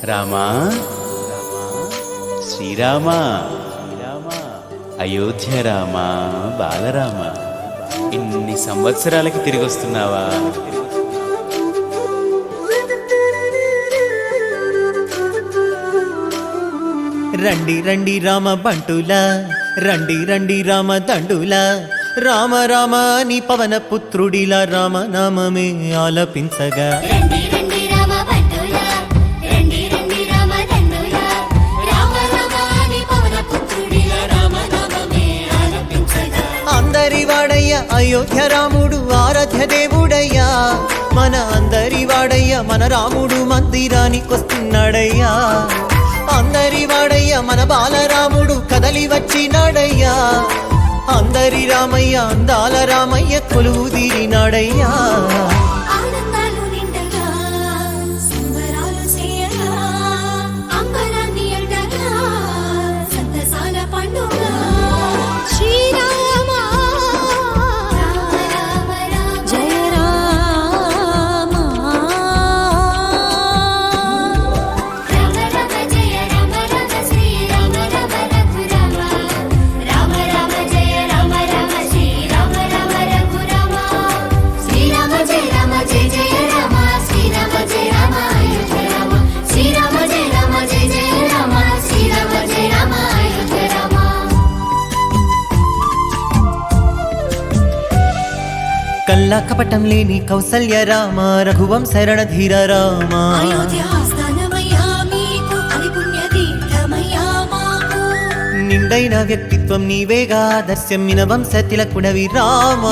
రామా శ్రీరామా అయోధ్య రామా బాలరామ, ఇన్ని సంవత్సరాలకి తిరిగి వస్తున్నావా? రండి రండి రామ బంటుల, రండి రండి రామ దండుల, రామ రామ నీ పవన పుత్రుడిలా రామ నామమే ఆలపించగా. అందరి వాడయ్య అయోధ్య రాముడు ఆరాధ్య దేవుడయ్యా, మన అందరి వాడయ్య మన రాముడు మందిరానికొస్తున్నాడయ్యా. అందరి వాడయ్య మన బాలరాముడు కదలి వచ్చినాడయ్యా. అందరి రామయ్య అందాల రామయ్య కొలువు తీరినాడయ్యా. కల్లా కపటం లేని కౌసల్య రామ, రఘువం శరణ ధీర రామ. నిండైన వ్యక్తిత్వం నీవేగా, దర్శమ్మిన వంశ తిలకుడవి రామ.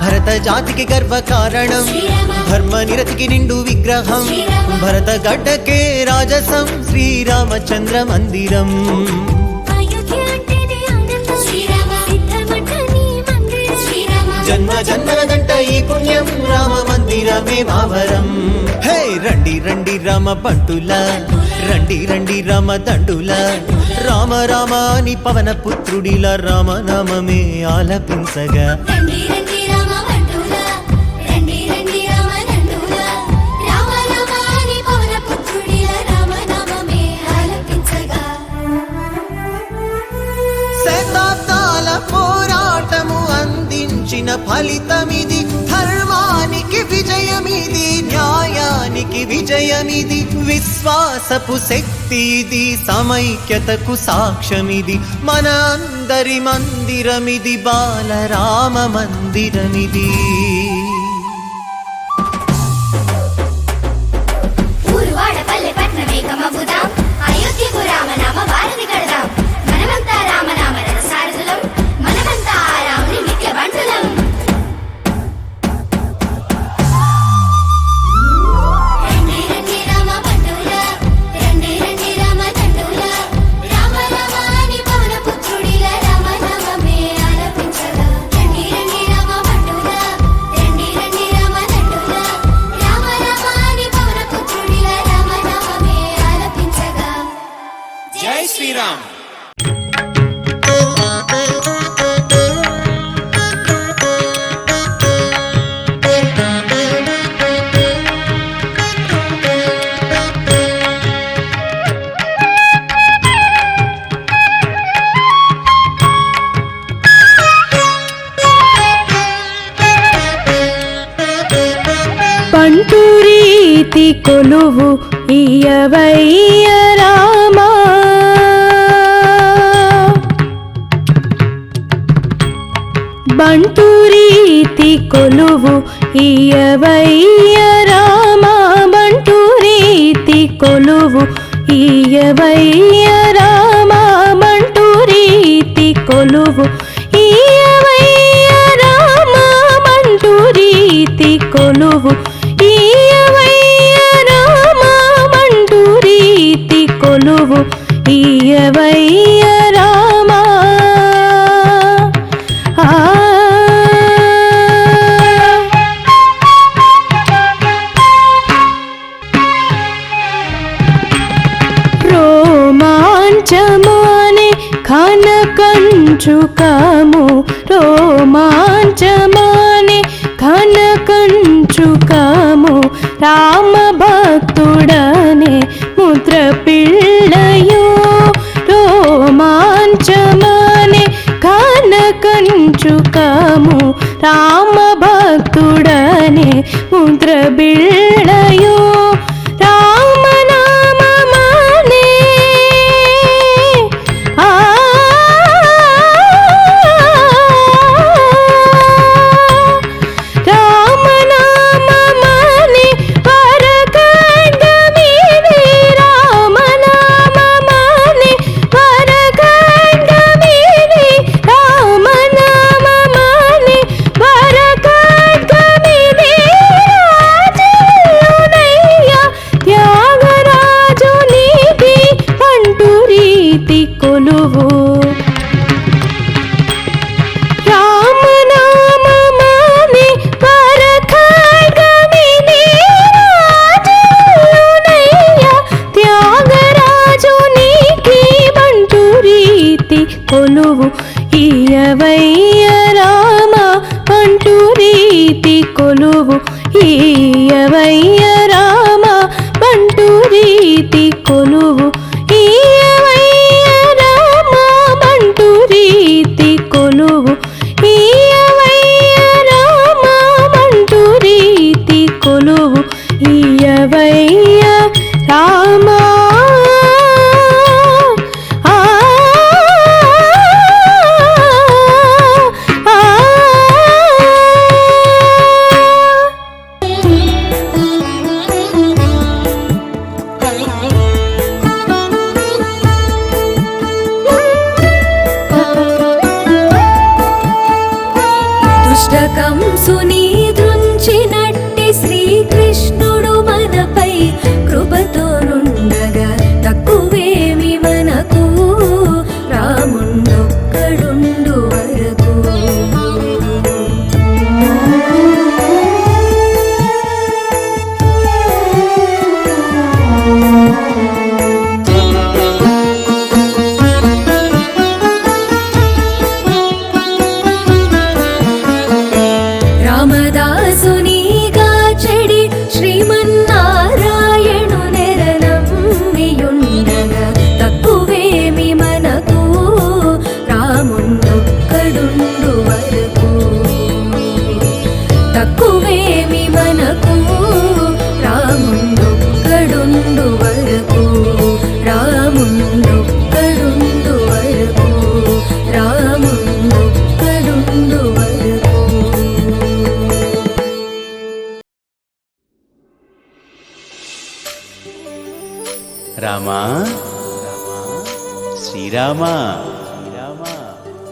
భరత జాతికి గర్వ కారణం, ధర్మ నిరతికి నిండు విగ్రహం, భరత గడ్డకే రాజసం శ్రీరామచంద్ర మందిరం. జన్మ జన్మలదంట ఈ పుణ్యం, రామ మందిరమే మావరం. హే రండి రండి రామ బంటుల, రండి రండి రామ దండుల, రామ రామ నీ పవన పుత్రుడిలా రామ నామమే ఆలపించగా. శతాబ్దాల పోరాటము అందించిన ఫలితమిది, ధర్మానికి విజయమిది, న్యాయానికి విజయమిది, విశ్వాసపు శక్తిది, సమైక్యతకు సాక్ష్యమిది, మన అందరి మందిరమిది, బాలరామ మందిరమిది. జై శ్రీరామ్. పంటూరీతి కొలువు ఇయవయ్య రామా, బంటూరీతి కొలువు ఇయవయ్య రామా, బంటూరీతి కొలువు ఇయవయ్య రామా, బంటూరీతి కొలువు ఇయవయ్య రామా, బంటూరీతి కొలువు ఇయవయ్య రామా, బంటూరీతి కొలువు ఇయవయ్య రామా. రోమాంచమానే కనకంచుకము, రోమాంచమానే కనకంచు రామ భక్తుడనే ముద్ర పిళ్ళయో రోమాంచమనే ఘన కంచుకము రామ భక్తుడనే ముద్ర బిళ్ళయో రామనామమనే రామనామమనే వరకండమిది రామనామమనే వరకండమిది రామనామమనే వరకండమిది రాజునయ్య త్యాగరాజునికి పంటు రీతి కొలువు రామనామమనే వరఖడ్గమిది రాజునయ్య త్యాగరాజునికి పంటు రీతి కొలువు ఈయవయ్య రామ పంటు రీతి కొలువు ఈయవయ్య రామ పంటు రీతి కొలువు ఈయవయ్య రామ పంటు రీతి కొలువు ఈయవయ్య రామ పంటు రీతి కొలువు ఈయవయ్య రామ ఆ దుష్టకంసుని దృంచినట్టి శ్రీకృష్ణుడు మనపై కృపతో నుండగా తక్కువేమి మనకు రాముండొక్కడుండు వరకు రామదాసునిగా చెడి శ్రీమన్నారాయణు నెరనమ్మియుండగా తక్కువేమి మనకు రాముండొక్కడుండు వరకు తక్కువేమి మనకు రాముండొక్కడుండు వరకు రాముండొక్కడుండు వరకు రాముండొక్కడుండు వరకు రామా శ్రీరామా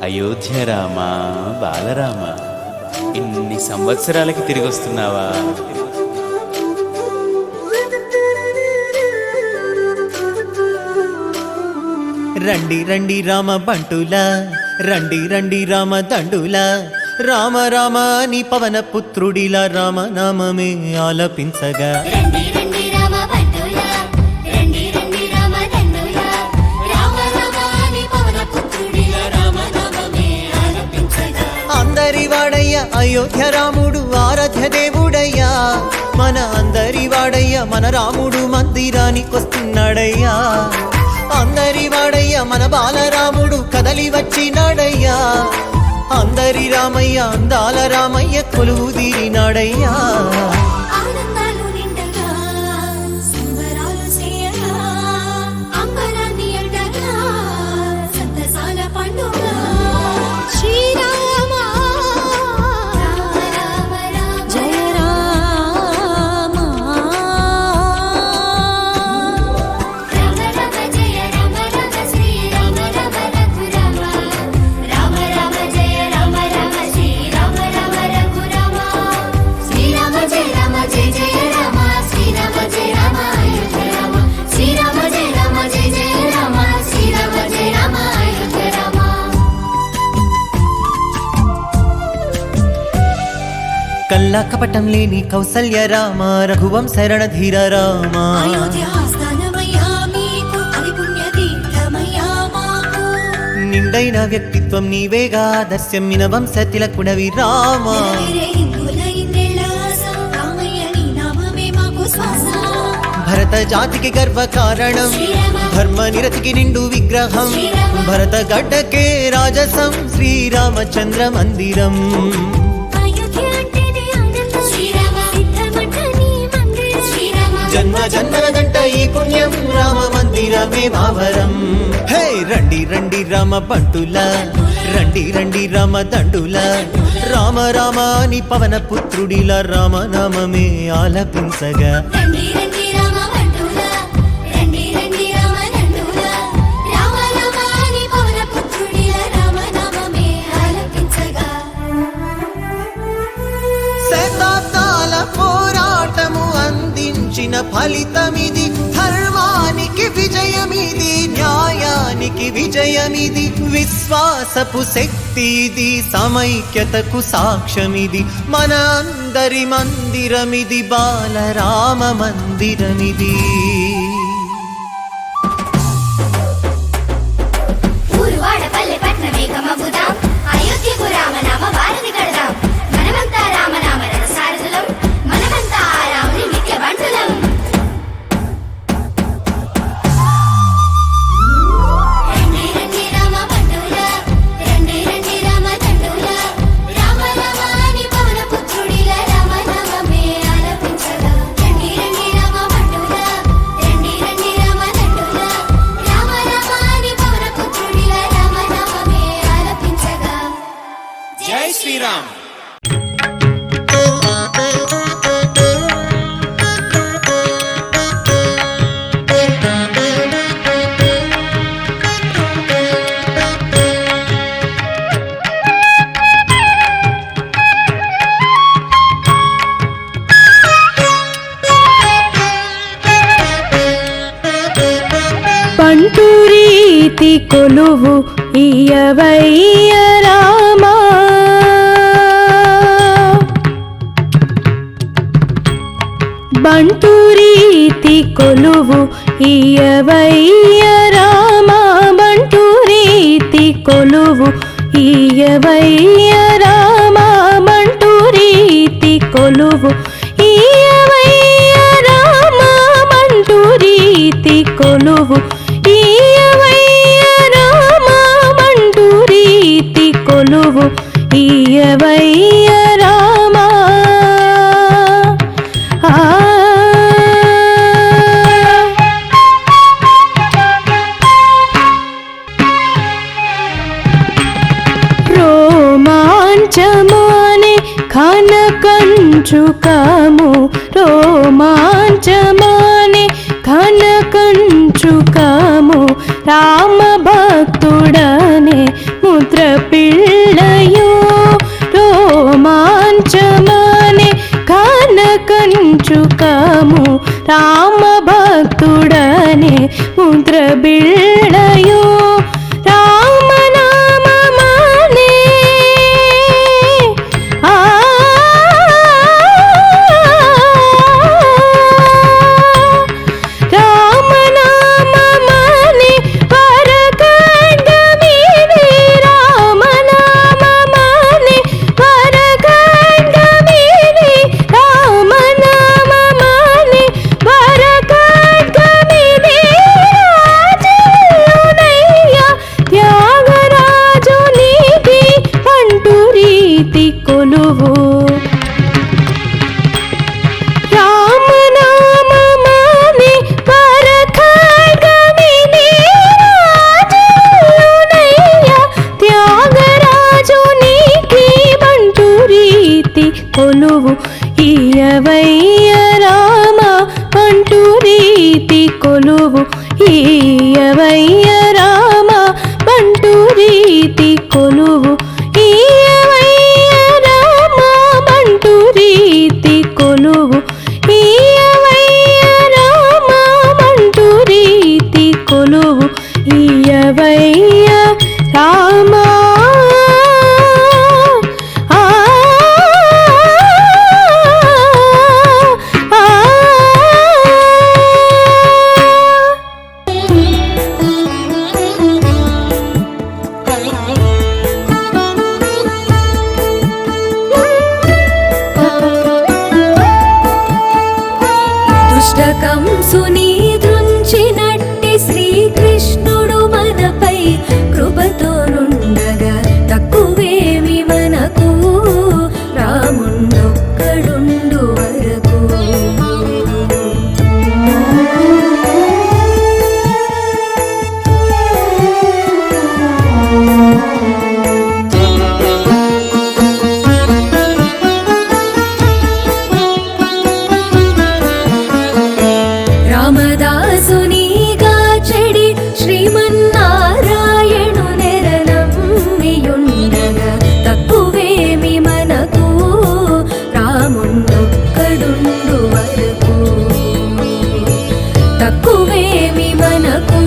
అయోధ్య రామ బాలరామ ఇన్ని సంవత్సరాలకి తిరిగి వస్తున్నావా? రండి రండి రామ బంటులా రండి రండి రామ దండులా రామ రామ నీ పవన పుత్రుడిలా రామనామమే ఆలపించగా రండి రండి రామ బంటులా రండి రండి రామ దండులా రామ రామాని పవన పుత్రుడిలా రామనామమే ఆలపించగా అందరి వాడయ్య అయోధ్య రాముడు ఆరాధ్య దేవుడయ్యా మన అందరి వాడయ్య మన రాముడు మందిరానికొస్తున్నాడయ్యా అందరి వాడయ్య మన బాలరాముడు కదలి వచ్చినాడయ్యా అందరి రామయ్య అందాల రామయ్య కొలువు తీరినాడయ్యా ఆనందాలు నిండగా సంబరాలు చేయగా అంబరాన్ని అంటగా సంతసాల పండుగ శ్రీరామ రామ రామ రామ జయ రామ రామ రామ జయ రామ రామ శ్రీ రామ రామ రఘురామ రామ రామ జయ రామ రామ శ్రీ రామ రామ రఘురామ శ్రీరామ జయ రామ జయ జయ రామ శ్రీరామ జయ రామ అయోధ్య రామ శ్రీరామ జయ రామ జయ జయ రామ శ్రీరామ జయ రామ అయోధ్య రామ కల్లా కపటం లేని కౌసల్య రామ రఘువంశ రణధీర రామ అయోధ్య ఆస్థానమయ్యా మీకు అది పుణ్య తీర్థమయ్యా మాకు నిండైన వ్యక్తిత్వం నీవేగా దస్యమ్మిన వంశ తిలకుడవి రామ నెరవేరే హిందువుల ఇంద్రేళ్ళ ఆశ రామయ్య నీ నామమే మాకు భరత జాతికి గర్వ కారణం ధర్మ నిరతికి నిండు విగ్రహం భరత గడ్డకే రాజసం శ్రీరామచంద్ర మందిరం జన్మ జన్మలదంట ఈ పుణ్యం రామ మందిరమే మావరం హే రండి రండి రామ బంటుల రండి రండి రామ దండుల రామ రామ అని పవన పుత్రుడిల రామనామమే ఆలపించగా శతాబ్దాల పోరాటము అందించిన ఫలితమిది ధర్మానికి విజయమిది న్యాయానికి విజయమిది విశ్వాసపు శక్తిది సమైక్యతకు సాక్ష్యమిది మన అందరి మందిరమిది బాలరామ మందిరమిది జై శ్రీరామ్. పంటూరీతి కొలువు ఇయవయ్య రామా బంటూరీతి కొలువు ఇయవయ్య రామా బంటూరీతి కొలువు ఇయవయ్య రామా బంటూరీతి కొలువు ఇయవయ్య రామా బంటూరీతి కొలువు ఇయవయ్య రామా బంటూరీతి కొలువు ఇయవయ్య రామా రోమాంచమానే కనకంచుకము రోమాంచమానే కనకంచుకము రామ భక్తుడనే ముద్ర పిల్లయో రోమాంచమానే కనకంచుకము రామ భక్తుడనే ముద్ర బిళ్ళయో రామనామమానే రామనామమానే వరగండమిది రామనామమానే వరగండమిది రామనామమానే వరగండమిది రాజునయ్య త్యాగరాజు నీతి పంటూరీతి కొలువు రామనామమానే వరగండమిది రాజునయ్య త్యాగరాజు నీతి పంటూరీతి కొలువు ఇయవయ్య రామ పంటూరీతి కొలువు ఇయవయ్య రామ పంటూరీతి కొలువు ఇయవయ్య రామ పంటూరీతి కొలువు ఇయవయ్య రామ పంటూరీతి కొలువు ఇయవయ్య రామ రావణాసుని దృంచినట్టి శ్రీకృష్ణుడు మనపై కృపతో నుండగా తక్కువేమి మనకు రాముండొక్కడుండు వరకు. రామదాసునిగా చెడి శ్రీమన్నారాయణు నెరనమ్మియుండగా తక్కువేమి మనకు రాముండొక్కడుండు వరకు. తక్కువేమి మనకు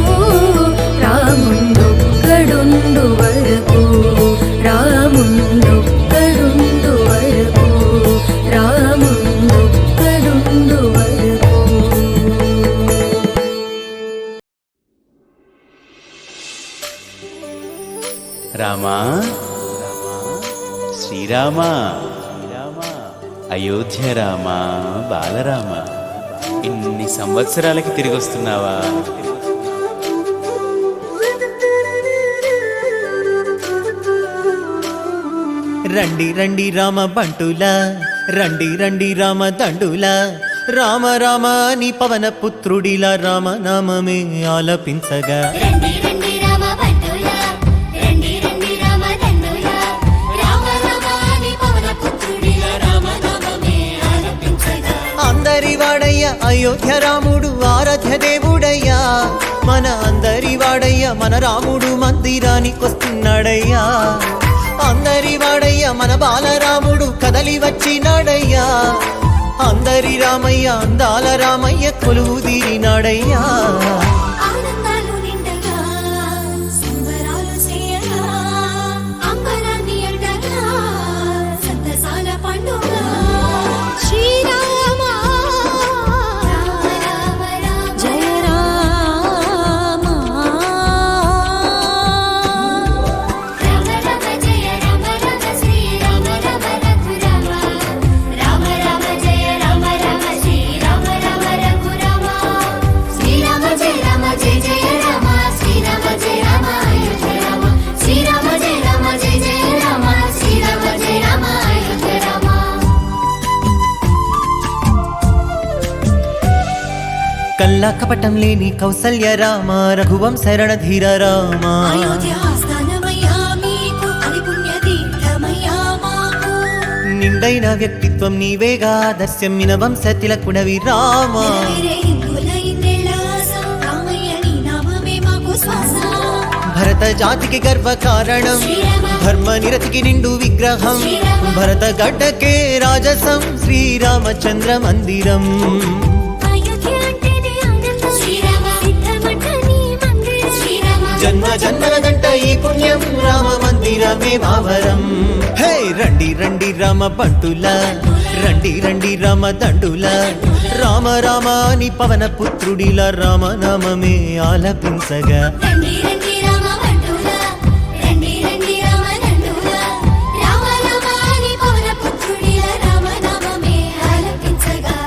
రాముండొక్కడుండు వరకు. రాముండొక్కడుండు వరకు. రాముండొక్కడుండు వరకు. రామా శ్రీరామా అయోధ్య రామా బాలరామ ఇన్ని సంవత్సరాలకి తిరిగి వస్తున్నావా? రండి రండి రామ బంటులా, రండి రండి రామ దండులా, రామ రామ నీ పవన పుత్రుడిలా రామనామమే ఆలపించగా. రండి రండి రామ బంటులా, రండి రండి రామ దండులా, రామ రామాని పవన పుత్రుడిలా రామనామమే ఆలపించగా. అందరి వాడయ్య అయోధ్య రాముడు ఆరాధ్య దేవుడయ్యా, మన అందరి వాడయ్య మన రాముడు మందిరానికొస్తున్నాడయ్యా. అందరి వాడయ్య మన బాలరాముడు కదలి వచ్చినాడయ్యా. అందరి రామయ్య అందాల రామయ్య కొలువు తీరినాడయ్యా. ఆనందాలు నిండగా సంబరాలు చేయగా, అంబరాన్ని అంటగా సంతసాల పండుగ. శ్రీరామ రామ రామ రామ జయ రామ. రామ రామ జయ రామ రామ శ్రీరామ రామ రఘురామ. రామ రామ జయ రామ రామ శ్రీరామ రామ రఘురామ. శ్రీరామ జయ రామ జయ జయ రామ, శ్రీరామ జయ రామ అయోధ్య రామ. శ్రీరామ జయ రామ జయ జయ రామ, శ్రీరామ జయ రామ అయోధ్య రామ. కల్లా కపటం లేని కౌసల్య రామ, రఘువంశ రణధీర రామ. అయోధ్య స్థానమయ్యా మీకు, అది పుణ్య తీర్థమయ్యా మాకు. నిండైన వ్యక్తిత్వం నీవేగా, దర్శమ్మిన వంశ తిలకుడవి రామ. నెరవేరే హిందువుల ఇన్నేళ్ల ఆశ, రామయ్య నీ నామమే మాకు శ్వాస. భరత జాతికి గర్వ కారణం, శ్రీరామ ధర్మ నిరతికి నిండు విగ్రహం. భరత గడ్డకే రాజసం, శ్రీరామచంద్ర మందిరం. అయోధ్య అంటేనే ఆనందం, శ్రీరామ సిద్ధమంట నీ మందిరం. శ్రీరామ జన్మ జన్మలదంట ఈ పుణ్యం, రామ మందిరమే మావరం. హే రండి రండి రామ బంటులా, రండి రండి రామ దండులా, రామ రామ నీ పవన పుత్రుడిలా రామనామమే ఆలపించగా. రండి రండి రామ బంటులా, రండి రండి రామ దండులా, రామ రామాని పవన పుత్రుడిలా రామనామమే ఆలపించగా.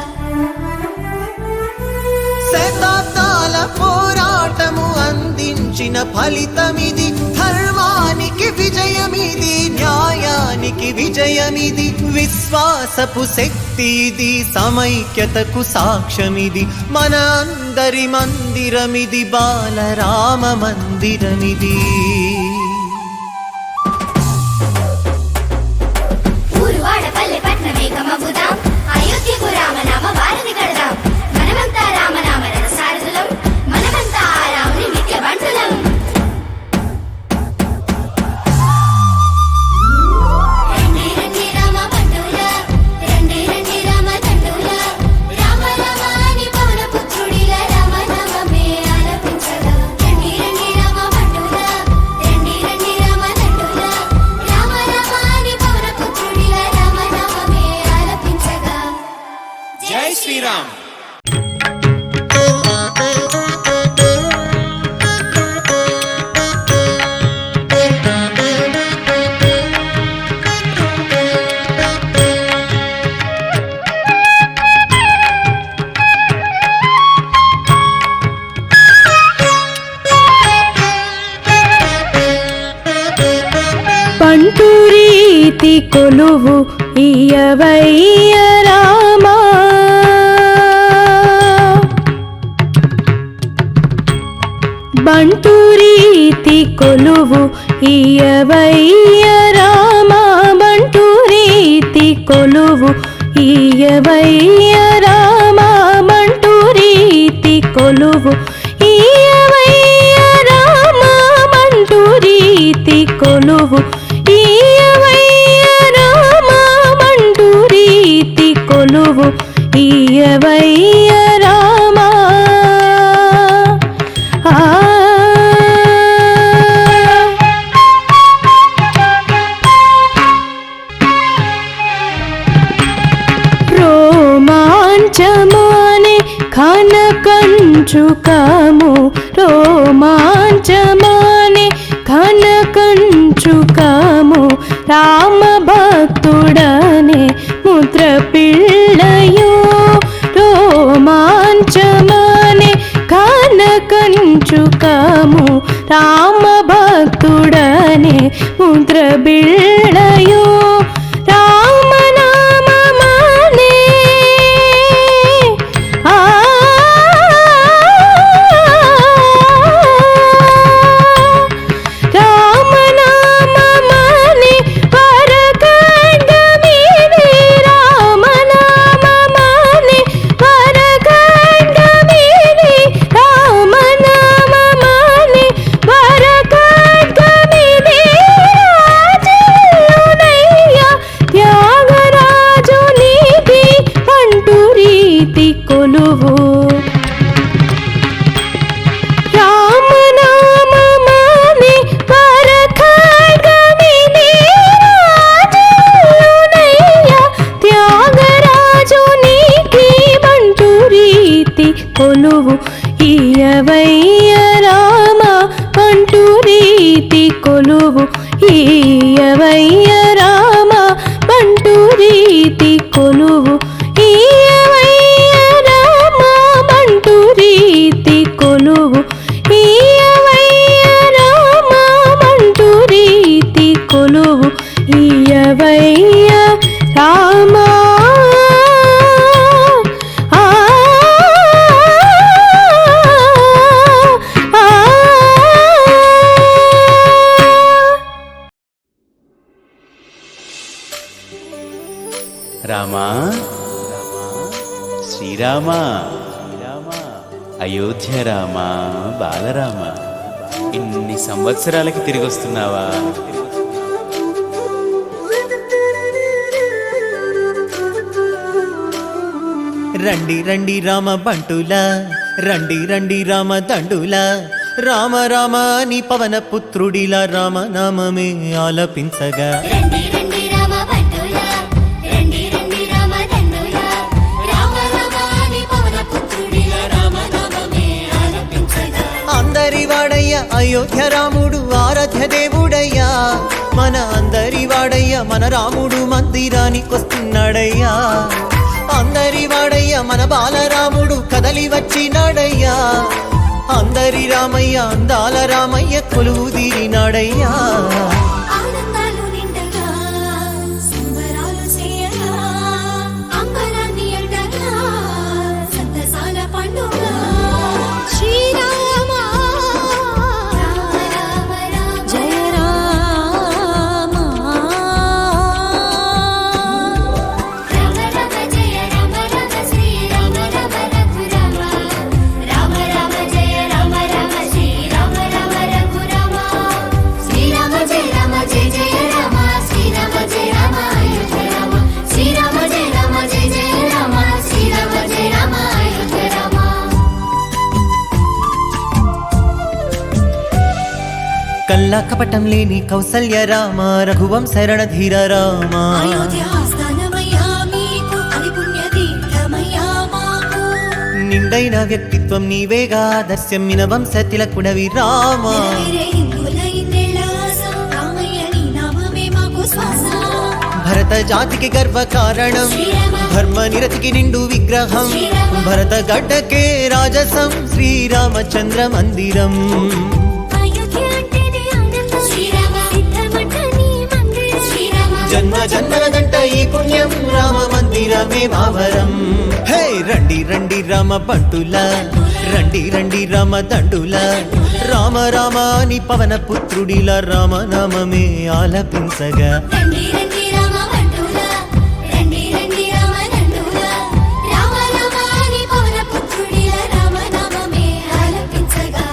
శతాబ్దాల పోరాటము అందించిన ఫలితమిది, ధర్మానికి విజయమిది, న్యాయానికి విజయమిది, విశ్వాసపు శక్తిది, సమైక్యతకు సాక్ష్యమిది, మన అందరి మందిరమిది, బాలరామ మందిరమిది. ఊరువాడ పల్లె పట్నమే కమబుదాం, అయోధ్యకు రామనామ వారధి కడదాం. మనమంతా రామనామ రథ సారథులం, మనమంతా ఆ రాముని నిత్య బంటులం. రండి రండి రామ బంటులా, రండి రండి రామ దండులా, రామ రామాని పవన పుత్రుడిలా రామనామమే ఆలపించగా. రండి రండి రామ బంటులా, రండి రండి రామ దండులా, రామ రామాని పవన పుత్రుడిలా రామనామమే ఆలపించగా. జై శ్రీరామ్. రీతి కొలువు ఇయ్యవయ్య రామా బంటు రీతి కొలువు ఇయ్యవయ్య రామా బంటు రీతి కొలువు ఇయ్యవయ్య రామా బంటు రీతి కొలువు ఇయ్యవయ్య రామా బంటు రీతి కొలువు ఇయ్యవయ్య రామా బంటు రీతి కొలువు ఇయ్యవయ్య రామా రోమాంచమానే కనకంచుకము రోమాంచమానే కనకంచుకము రామ భక్తుడనే ముద్ర పిల్లయో రోమాంచమానే కనకంచుకము రామ భక్తుడనే ముద్ర బిళ్ళయో రామనామమానే రామనామమానే వరకండమిని రామనామమానే వరకండమిని రామనామమానే వరకండమిని రాజునయ్య త్యాగరాజు నీతి పంటు రీతి కొలువు రామనామమానే వరకండమిని రాజునయ్య త్యాగరాజు నీతి పంటు రీతి కొలువు ఇయ్యవయ్య రామ పంటు రీతి కొలువు ఇయ్యవయ్య రామ పంటు రీతి కొలువు ఇయ్యవయ్య రామ పంటు రీతి కొలువు ఇయ్యవయ్య రామ పంటు రీతి కొలువు ఇయ్యవయ్య రామ రామా శ్రీరామా అయోధ్య రామా బాలరామ ఇన్ని సంవత్సరాలకి తిరిగి వస్తున్నావా రండి రండి రామ బంటుల రండి రండి రామ దండుల రామ రామ నీ పవన పుత్రుడిలా రామ నామమే ఆలపించగా రండి రండి రామ బంటుల రండి రండి రామ దండుల రామ రామాని పవన పుత్రుడిల రామ నామమే ఆలపించగా అందరి వాడయ్య అయోధ్య రాముడు ఆరాధ్య దేవుడయ్యా మన అందరి వాడయ్య మన రాముడు మందిరానికొస్తున్నాడయ్యా అందరి వాడయ్య మన బాలరాముడు కదలి వచ్చినాడయ్యా అందరి రామయ్య అందాల రామయ్య కొలువు తీరినాడయ్యా ఆనందాలు నిండగా సంబరాలు చేయగా అంబరాన్ని అంటగా సంతసాల పండుగ శ్రీరామ రామ రామ రామ జయ రామ రామ రామ జయ రామ రామ శ్రీ రామ రామ రఘురామ రామ రామ జయ రామ రామ శ్రీ రామ రామ రఘురామ శ్రీరామ జయ రామ జయ జయ రామ శ్రీరామ జయ రామ అయోధ్య రామ శ్రీరామ జయ రామ జయ జయ రామ శ్రీరామ జయ రామ అయోధ్య రామ కల్లా కపటం లేని కౌసల్య రామ రఘువంశ రణధీర రామ అయోధ్య ఆస్థానమయ్యా మీకు అది పుణ్యతీర్థమయ్యా మాకు నిండైన వ్యక్తిత్వం నీవేగా ఆదర్శం మిన వంశ తిలకుడవి రామ నెరవేరే హిందువుల ఇన్నేళ్ల ఆశ రామయ్య నీ నామమే మాకు శ్వాస భరత జాతికి గర్వ కారణం ధర్మ నిరతికి నిండు విగ్రహం భరత గడ్డకే రాజసం శ్రీరామచంద్ర మందిరం అయోధ్య అంటేనే ఆనందం శ్రీరామ సిద్ధమట నీ మందిరం శ్రీరామ జన్మ జన్మలదంట ఈ పుణ్యం రామ మందిరమే మావరం. హే రండి రండి రామ బంటుల, రండి రండి రామ దండుల, రామ రామ అని పవన పుత్రుడిలా రామనామమే ఆలపించగా. రండి రండి రామ బంటులా, రండి రండి రామ దండులా, రామ రామ అని పవన పుత్రుడిలా రామనామమే ఆలపించగా.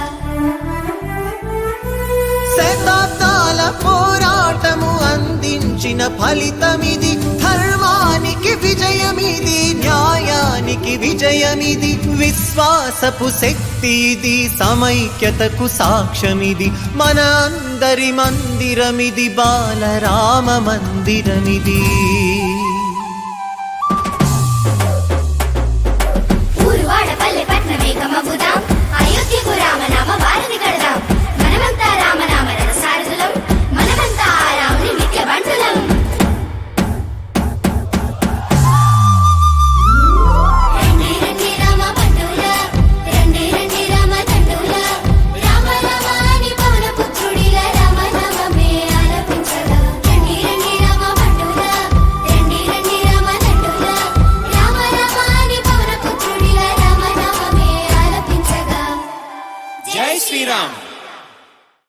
శతాబ్దాల పోరాటము అందించిన ఫలితమిది, ధర్మానికి విజయమిది, న్యాయానికి విజయమిది, విశ్వాసపు శక్తి ఇది, సమైక్యతకు సాక్ష్యమిది, మన అందరి మందిరమిది, బాలరామ మందిరమిది.